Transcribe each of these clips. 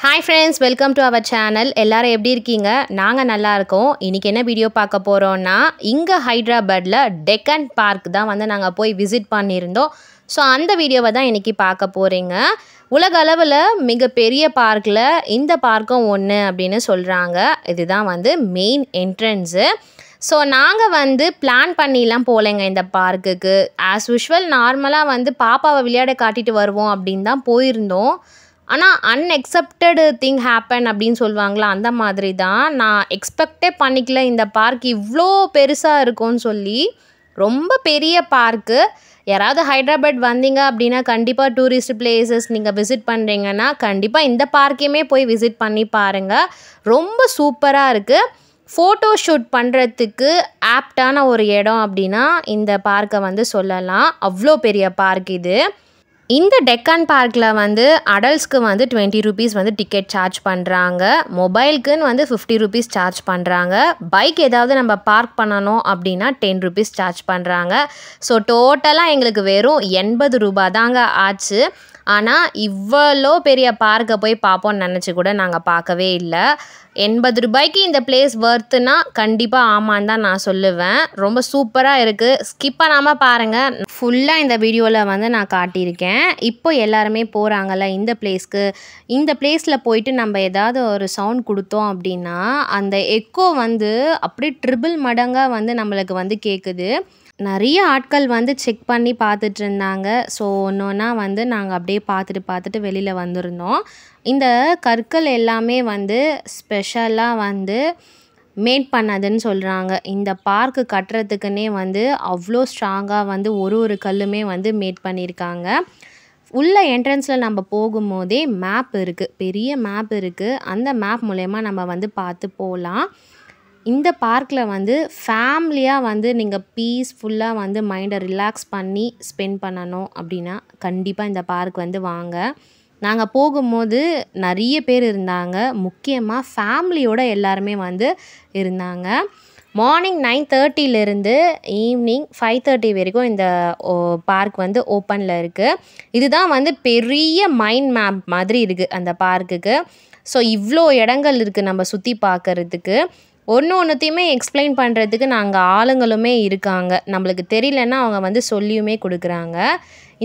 Hi friends, welcome to our channel. எல்லாரும் எப்படி இருக்கீங்க? நாங்க நல்லா இருக்கோம். இன்னைக்கு என்ன வீடியோ பார்க்க போறோம்னா, இங்க ஹைதராபாத்ல டெக்கன் பார்க் தான் வந்து நாங்க போய் விசிட் பண்ணியிருந்தோம். ஸோ அந்த வீடியோவை தான் இன்னைக்கு பார்க்க போறீங்க. உலக அளவில் மிகப்பெரிய பார்க்கில் இந்த பார்க்கும் ஒன்று அப்படின்னு சொல்கிறாங்க. இதுதான் வந்து மெயின் என்ட்ரன்ஸு. ஸோ நாங்கள் வந்து பிளான் பண்ணிலாம் போகலைங்க இந்த பார்க்குக்கு. ஆஸ் யூஷுவல் நார்மலாக வந்து பாப்பாவை விளையாட காட்டிட்டு வருவோம் அப்படின்னு தான் போயிருந்தோம். ஆனால் அன்எக்செப்டடு திங் ஹேப்பன் அப்படின்னு சொல்லுவாங்களா, அந்த மாதிரி தான். நான் எக்ஸ்பெக்டே பண்ணிக்கல இந்த பார்க் இவ்வளோ பெருசாக இருக்கும்னு சொல்லி. ரொம்ப பெரிய பார்க்கு. யாராவது ஹைதராபாத் வந்தீங்க அப்படின்னா கண்டிப்பாக டூரிஸ்ட் பிளேசஸ் நீங்கள் விசிட் பண்ணுறீங்கன்னா கண்டிப்பாக இந்த பார்க்கையுமே போய் விசிட் பண்ணி பாருங்கள். ரொம்ப சூப்பராக இருக்குது. ஃபோட்டோ ஷூட் பண்ணுறதுக்கு ஆப்டான ஒரு இடம் அப்படின்னா இந்த பார்க்கை வந்து சொல்லலாம். அவ்வளோ பெரிய பார்க் இது. இந்த டெக்கான் பார்க்கில் வந்து அடல்ட்ஸ்க்கு வந்து 20 rupees வந்து டிக்கெட் சார்ஜ் பண்ணுறாங்க. மொபைலுக்குன்னு வந்து 50 rupees சார்ஜ் பண்ணுறாங்க. பைக் ஏதாவது நம்ம பார்க் பண்ணணும் அப்படின்னா 10 rupees சார்ஜ் பண்ணுறாங்க. ஸோ டோட்டலாக எங்களுக்கு வெறும் 80 ரூபாய் தாங்க ஆச்சு. ஆனால் இவ்வளோ பெரிய பார்க்கை போய் பார்ப்போம்னு நினச்சி கூட நாங்கள் பார்க்கவே இல்லை. 80 ரூபாய்க்கு இந்த பிளேஸ் வர்த்துனா கண்டிப்பாக ஆமான்னு தான் நான் சொல்லுவேன். ரொம்ப சூப்பராக இருக்குது. ஸ்கிப் பண்ணாமல் பாருங்கள். ஃபுல்லாக இந்த வீடியோவில் வந்து நான் காட்டியிருக்கேன். இப்போ எல்லாருமே போகிறாங்கல்ல இந்த பிளேஸ்க்கு. இந்த பிளேஸில் போயிட்டு நம்ம ஏதாவது ஒரு சவுண்ட் கொடுத்தோம் அப்படின்னா அந்த எக்கோ வந்து அப்படியே ட்ரிபிள் மடங்காக வந்து நம்மளுக்கு வந்து கேட்குது. நிறைய ஆட்கள் வந்து செக் பண்ணி பார்த்துட்டு இருந்தாங்க. ஸோ ஒன்றா வந்து நாங்கள் அப்படியே பார்த்துட்டு வெளியில் வந்திருந்தோம். இந்த கற்கள் எல்லாமே வந்து ஸ்பெஷலாக வந்து மேட் பண்ணதுன்னு சொல்கிறாங்க. இந்த பார்க்கு கட்டுறதுக்குன்னே வந்து அவ்வளோ ஸ்ட்ராங்காக வந்து ஒரு கல்லுமே வந்து மேட் பண்ணியிருக்காங்க. உள்ள என்ட்ரன்ஸில் நம்ம போகும்போதே மேப் இருக்குது, பெரிய மேப் இருக்குது. அந்த மேப் மூலயமா நம்ம வந்து பார்த்து போகலாம். இந்த பார்க்கில் வந்து ஃபேமிலியாக வந்து நீங்கள் பீஸ்ஃபுல்லாக வந்து மைண்டை ரிலாக்ஸ் பண்ணி ஸ்பெண்ட் பண்ணணும் அப்படின்னா கண்டிப்பாக இந்த பார்க் வந்து வாங்க. நாங்கள் போகும்போது நிறைய பேர் இருந்தாங்க. முக்கியமாக ஃபேமிலியோடு எல்லாருமே வந்து இருந்தாங்க. மார்னிங் 9:30 ஈவினிங் 5:30 வரைக்கும் இந்த பார்க் வந்து ஓப்பனில் இருக்குது. இதுதான் வந்து பெரிய மைண்ட் மேப் மாதிரி இருக்குது அந்த பார்க்குக்கு. ஸோ இவ்வளோ இடங்கள் இருக்குது நம்ம சுற்றி பார்க்குறதுக்கு. ஒன்றுத்தையுமே எக்ஸ்பிளைன் பண்ணுறதுக்கு நாங்கள் ஆளுங்களுமே இருக்காங்க. நம்மளுக்கு தெரியலன்னா அவங்க வந்து சொல்லியுமே கொடுக்குறாங்க.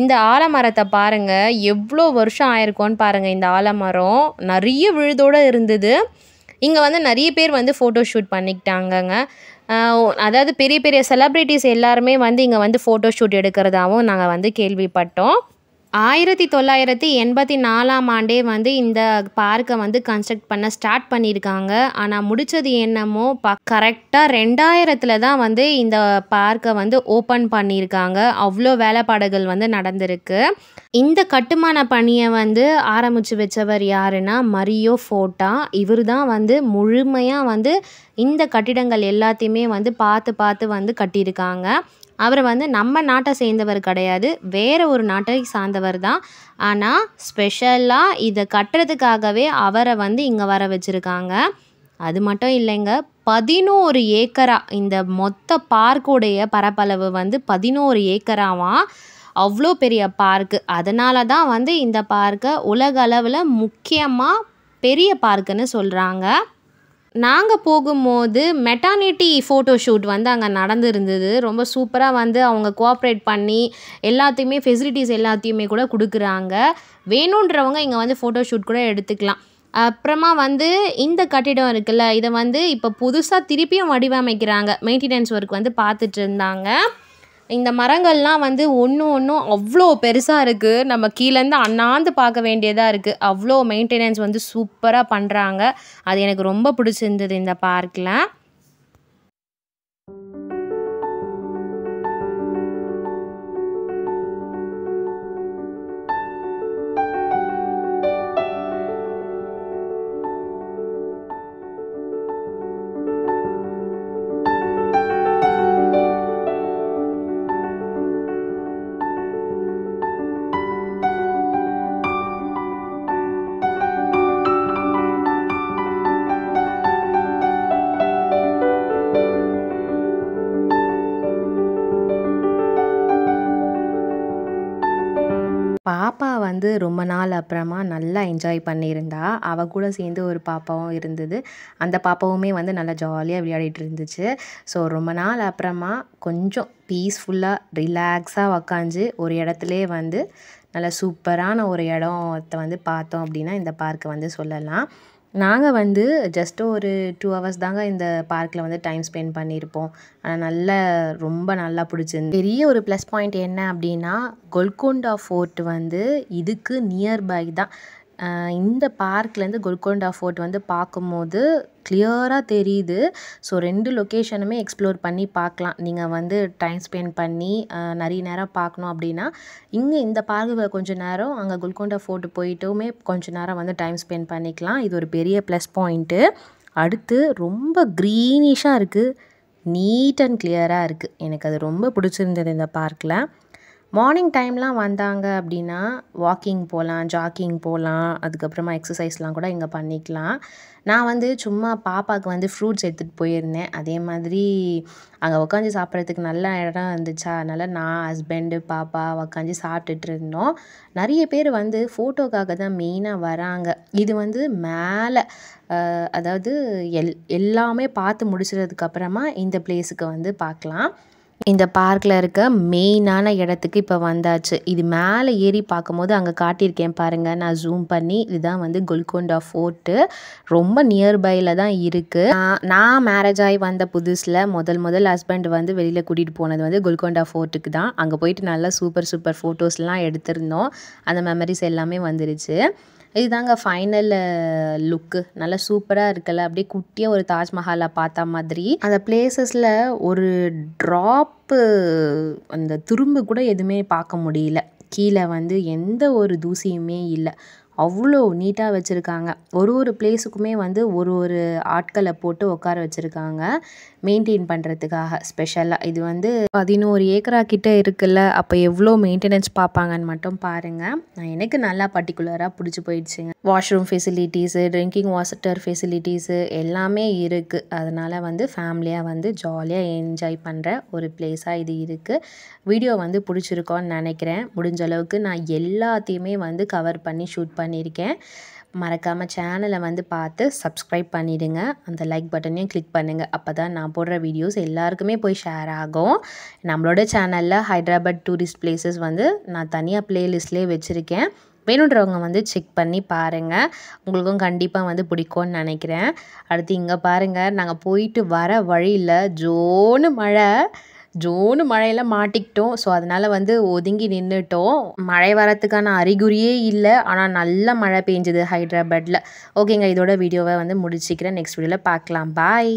இந்த ஆலமரத்தை பாருங்கள், எவ்வளோ வருஷம் ஆயிருக்கோன்னு பாருங்கள். இந்த ஆலமரம் நிறைய விழுதோடு இருந்தது. இங்கே வந்து நிறைய பேர் வந்து ஃபோட்டோ ஷூட் பண்ணிக்கிட்டாங்கங்க. அதாவது பெரிய பெரிய செலிப்ரிட்டிஸ் எல்லாருமே வந்து இங்கே வந்து ஃபோட்டோ ஷூட் எடுக்கிறதாவும் நாங்கள் வந்து கேள்விப்பட்டோம். 1984 வந்து இந்த பார்க்கை வந்து கன்ஸ்ட்ரக்ட் பண்ண ஸ்டார்ட் பண்ணியிருக்காங்க. ஆனால் முடித்தது என்னமோ கரெக்டாக 2000 தான் வந்து இந்த பார்க்கை வந்து ஓப்பன் பண்ணியிருக்காங்க. அவ்வளோ வேலைப்பாடுகள் வந்து நடந்திருக்கு. இந்த கட்டுமான பணியை வந்து ஆரம்பித்து வச்சவர் யாருன்னா மரியோ ஃபோட்டா. இவர் தான் வந்து முழுமையாக வந்து இந்த கட்டிடங்கள் எல்லாத்தையுமே வந்து பார்த்து வந்து கட்டியிருக்காங்க. அவர் வந்து நம்ம நாட்டை சேர்ந்தவர் கிடையாது, வேறு ஒரு நாட்டை சார்ந்தவர் தான். ஆனால் ஸ்பெஷலாக இதை கட்டுறதுக்காகவே அவரை வந்து இங்கே வர வச்சுருக்காங்க. அது மட்டும் இல்லைங்க, 11 ஏக்கரா இந்த மொத்த பார்க்குடைய பரப்பளவு வந்து 11 ஏக்கராவாம். அவ்வளோ பெரிய பார்க்கு. அதனால தான் வந்து இந்த பார்க்கை உலக அளவில் முக்கியமாக பெரிய பார்க்குன்னு சொல்கிறாங்க. நாங்கள் போகும்போது மெட்டர்னிட்டி ஃபோட்டோ ஷூட் வந்து அங்கே நடந்துருந்தது. ரொம்ப சூப்பராக வந்து அவங்க கோஆப்ரேட் பண்ணி எல்லாத்தையுமே ஃபெசிலிட்டிஸ் எல்லாத்தையுமே கூட கொடுக்குறாங்க. வேணுன்றவங்க இங்கே வந்து ஃபோட்டோ ஷூட் கூட எடுத்துக்கலாம். அப்புறமா வந்து இந்த கட்டிடம் இருக்குல்ல, இதை வந்து இப்போ புதுசாக திருப்பியும் வடிவமைக்கிறாங்க. மெயின்டெனன்ஸ் ஒர்க் வந்து பார்த்துட்டு இருந்தாங்க. இந்த மரங்கள்லாம் வந்து ஒன்றும் அவ்வளோ பெருசாக இருக்குது. நம்ம கீழேருந்து அண்ணாந்து பார்க்க வேண்டியதாக இருக்குது. அவ்வளோ மெயின்டெனன்ஸ் வந்து சூப்பராக பண்ணுறாங்க. அது எனக்கு ரொம்ப பிடிச்சிருந்தது இந்த பார்க்கில். வந்து ரொம்ப நாள் அப்புறமா நல்லா என்ஜாய் பண்ணியிருந்தா. அவ கூட சேர்ந்து ஒரு பாப்பாவும் இருந்தது. அந்த பாப்பாவுமே வந்து நல்லா ஜாலியா விளையாடிட்டு இருந்துச்சு. ஸோ ரொம்ப நாள் அப்புறமா கொஞ்சம் பீஸ்ஃபுல்லா, ரிலாக்ஸா உக்காந்து ஒரு இடத்துலயே வந்து நல்ல சூப்பரான ஒரு இடத்த வந்து பார்த்தோம் அப்படின்னா இந்த பார்க்க வந்து சொல்லலாம். நாங்க வந்து ஜஸ்ட் ஒரு 2 ஹவர்ஸ் தாங்க இந்த பார்க்கில் வந்து டைம் ஸ்பெண்ட் பண்ணியிருப்போம். ரொம்ப நல்லா பிடிச்சிருந்து. பெரிய ஒரு ப்ளஸ் பாயிண்ட் என்ன அப்படின்னா, கோல்கொண்டா ஃபோர்ட் வந்து இதுக்கு நியர்பை தான். இந்த பார்க்லேருந்து கோல்கொண்டா ஃபோர்ட் வந்து பார்க்கும்போது கிளியராக தெரியுது. ஸோ 2 லொக்கேஷனுமே எக்ஸ்ப்ளோர் பண்ணி பார்க்கலாம். நீங்கள் வந்து டைம் ஸ்பெண்ட் பண்ணி நிறைய நேரம் பார்க்கணும் அப்படின்னா, இங்கே இந்த பார்க்குக்கு கொஞ்ச நேரம், அங்கே கோல்கொண்டா ஃபோர்ட் போயிட்டுமே கொஞ்ச நேரம் வந்து டைம் ஸ்பெண்ட் பண்ணிக்கலாம். இது ஒரு பெரிய ப்ளஸ் பாயிண்ட்டு. அடுத்து ரொம்ப க்ரீனிஷாக இருக்குது, நீட் அண்ட் கிளியராக இருக்குது. எனக்கு அது ரொம்ப பிடிச்சிருந்தது இந்த பார்க்கில். மார்னிங் டைம்லாம் வந்தாங்க அப்படின்னா வாக்கிங் போகலாம், ஜாக்கிங் போகலாம், அதுக்கப்புறமா எக்ஸசைஸ்லாம் கூட இங்கே பண்ணிக்கலாம். நான் வந்து சும்மா பாப்பாவுக்கு வந்து ஃப்ரூட்ஸ் எடுத்துகிட்டு போயிருந்தேன். அதே மாதிரி அங்கே உட்காந்து சாப்பிட்றதுக்கு நல்ல இடம் இருந்துச்சா, அதனால் நான், ஹஸ்பண்டு, பாப்பா உட்காந்து சாப்பிட்டுட்டு இருந்தோம். நிறைய பேர் வந்து ஃபோட்டோக்காக தான் மெயினாக வராங்க. இது வந்து மேலே அதாவது எல்லாமே பார்த்து முடிச்சதுக்கப்புறமா இந்த பிளேஸுக்கு வந்து பார்க்கலாம். இந்த பார்க்கில் இருக்க மெயினான இடத்துக்கு இப்போ வந்தாச்சு. இது மேலே ஏறி பார்க்கும்போது அங்கே காட்டியிருக்கேன் பாருங்கள், நான் ஜூம் பண்ணி. இதுதான் வந்து கோல்கொண்டா ஃபோர்ட்டு. ரொம்ப நியர்பையில் தான் இருக்குது. நான் மேரேஜ் ஆகி வந்த புதுசில் முதல் ஹஸ்பண்ட் வந்து வெளியில் கூட்டிகிட்டு போனது வந்து கோல்கொண்டா ஃபோர்ட்டுக்கு தான். அங்கே போயிட்டு நல்லா சூப்பர் ஃபோட்டோஸ்லாம் எடுத்திருந்தோம். அந்த மெமரிஸ் எல்லாமே வந்துருச்சு. இதுதாங்க ஃபைனல் லுக்கு. நல்லா சூப்பராக இருக்குல்ல, அப்படியே குட்டியாக ஒரு தாஜ்மஹாலை பார்த்த மாதிரி. அந்த பிளேசஸில் ஒரு ட்ராப்பு அந்த துரும்பு கூட எதுவுமே பார்க்க முடியல. கீழே வந்து எந்த ஒரு தூசியுமே இல்லை. அவ்வளோ நீட்டாக வச்சுருக்காங்க. ஒரு பிளேஸுக்குமே வந்து ஒரு ஆட்களை போட்டு உட்கார வச்சுருக்காங்க மெயின்டைன் பண்ணுறதுக்காக ஸ்பெஷலாக. இது வந்து 11 ஏக்கரா கிட்ட இருக்குல்ல, அப்போ எவ்வளோ மெயின்டெனன்ஸ் பார்ப்பாங்கன்னு மட்டும் பாருங்கள். எனக்கு நல்லா பர்டிகுலராக பிடிச்சி போயிடுச்சுங்க. Washroom facilities, drinking water facilities எல்லாமே இருக்குது. அதனால் வந்து ஃபேமிலியாக வந்து ஜாலியாக என்ஜாய் பண்ணுற ஒரு பிளேஸாக இது இருக்குது. வீடியோ வந்து பிடிச்சிருக்கோன்னு நினைக்கிறேன். முடிஞ்ச அளவுக்கு நான் எல்லாத்தையுமே வந்து கவர் பண்ணி ஷூட் பண்ணியிருக்கேன். மறக்காமல் சேனலை வந்து பார்த்து சப்ஸ்கிரைப் பண்ணிவிடுங்க. அந்த லைக் பட்டனையும் கிளிக் பண்ணுங்கள். அப்போ தான் நான் போடுற வீடியோஸ் எல்லாருக்குமே போய் ஷேர் ஆகும். நம்மளோட சேனலில் ஹைதராபாத் டூரிஸ்ட் பிளேசஸ் வந்து நான் தனியாக ப்ளேலிஸ்ட்லேயே வச்சுருக்கேன். வேணுன்றவங்க வந்து செக் பண்ணி பாருங்கள். உங்களுக்கும் கண்டிப்பாக வந்து பிடிக்கும்னு நினைக்கிறேன். அடுத்து இங்கே பாருங்கள், நாங்கள் போயிட்டு வர வழியில் ஜோனு மழையில் மாட்டிக்கிட்டோம். ஸோ அதனால் வந்து ஒதுங்கி நின்றுட்டோம். மழை வரத்துக்கான அறிகுறியே இல்லை, ஆனால் நல்ல மழை பெஞ்சுது ஹைதராபாத்தில். ஓகேங்க, இதோட வீடியோவை வந்து முடிச்சிக்கிறேன். நெக்ஸ்ட் வீடியோவில் பார்க்கலாம். பாய்.